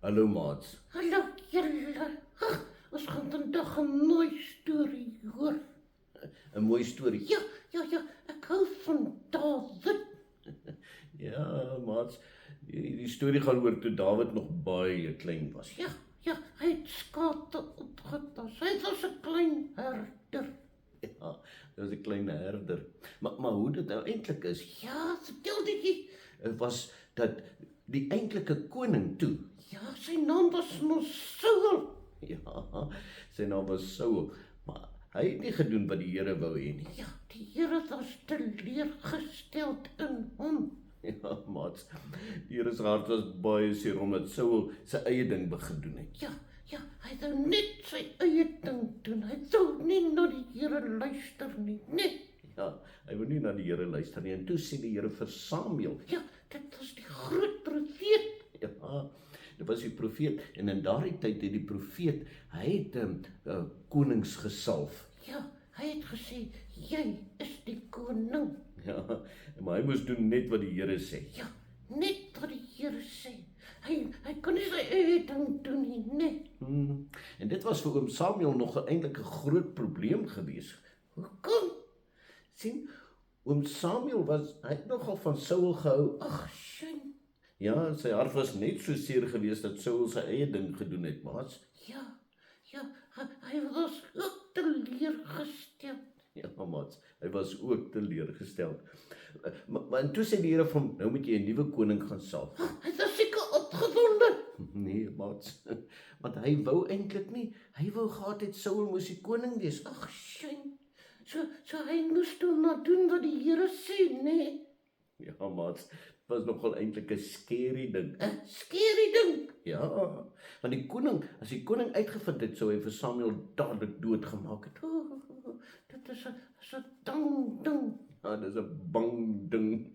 Hallo maats. Hallo julle. Ag, ons gaan vandag 'n mooi storie hoor. 'n Mooi storie. Ja, ek hou van Dawid. Ja, maats. Die storie gaan oor toe Dawid nog baie klein was. Ja, hy het skate opgetas. Hy was 'n klein herder. Ja, dit was 'n klein herder. Maar hoe dit nou eintlik is, Ja, vertel dit. was dat die eintlike koning toe. Ja, sy naam was mos Saul. Ja, sy naam was Saul, maar hy het nie gedoen wat die Here wou hê nie. Ja, die Here was teleurgestel in hom. Ja, maats. Die Here se hart was baie seer omdat Saul sy eie ding begin doen het. Ja, hy wou net sy eie ding doen. Hy wou nie na die Here luister nie, nee. Ja, hy wou nie na die Here luister nie. En toe sê die Here vir Samuel, Ja, dit was die groot profeet. ja, dit was die profeet, en in daardie tyd het die profeet, hy het konings gesalf. Ja, hy het gesê, jy is die koning. Ja, maar hy moes doen net wat die Here sê. Ja, net wat die Here sê. Hy kon nie sy eie ding doen nie, nee. En dit was vir oom Samuel nog eintlik 'n groot probleem gewees. Hoekom? Sien, oom Samuel hy het nogal van Saul gehou. Ag, sien. Ja, sy hart was net so seer gewees dat Saul sy eie ding gedoen het, maats. Ja, hy was ook teleurgestel. Ja, maats, hy was ook teleurgestel. Maar en toe sê die Here vir hom, nou moet jy 'n nuwe koning gaan salf. Hy was seker opgewonde. Nee, maats, want hy wou eintlik nie. Hy wou gehad het Saul moes die koning wees. Ag, sien. So hy moes toe maar doen wat die Here sê, nee. Ja, maats, dit was nogal eintlik 'n scary ding. 'n Skerie ding. Ja, want die koning, as die koning uitgevind het, sou hy vir Samuel dadelik doodgemaak het. Dit is 'n ding ding. Ja, dis 'n bang ding.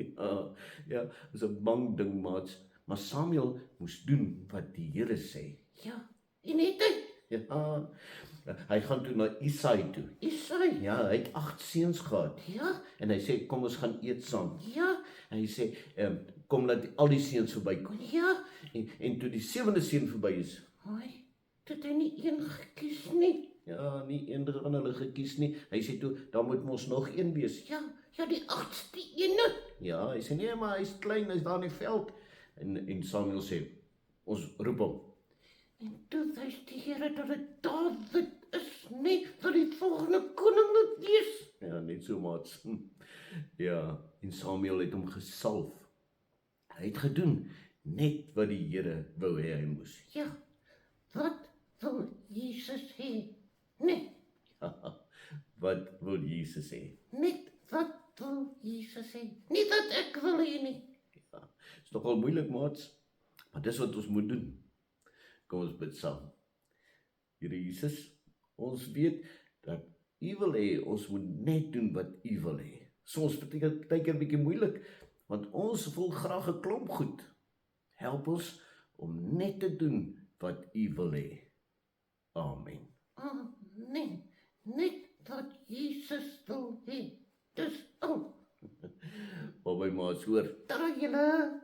Ja, dis 'n bang ding, maats. Maar Samuel moes doen wat die Here sê. Ja, en het hy. Ja, hy gaan toe na Isai toe. Isai. Ja, hy het 8 seuns gehad. Ja, En hy sê, kom ons gaan eet saam. ja, En hy sê, kom laat al die seuns verbykom. ja. En toe die 7de seun verby is, Hoi, dit het nie een gekies nie. ja, nie een van hulle gekies nie. Hy sê toe, daar moet mos nog een wees. Ja, die 8ste ene. Ja, hy sê, nee, maar hy's klein, hy's daar in die veld. En Samuel sê, ons roep hom. En toe wys die Here dat dit Dawid is, nie vir die volgende koning moet wees. Ja, net so, maats. Ja, en Samuel het hom gesalf. Hy het gedoen net wat die Here wou hê hy moes. Ja, wat wil Jesus hê? Nee, Wat wil Jesus sê? net wat wil Jesus hê? Nie wat ek wil hê nie. Ja, is nogal moeilik, maats, maar dis wat ons moet doen. Kom ons bid saam. Here Jesus, ons weet dat U wil hê ons moet net doen wat U wil hê. Soms beteken dit 'n bietjie moeilik, want ons wil graag 'n klomp goed. Help ons om net te doen wat U wil hê. Amen. Nee, net wat Jesus wil hê. Dis al. Baie maats, hoor. Daar julle.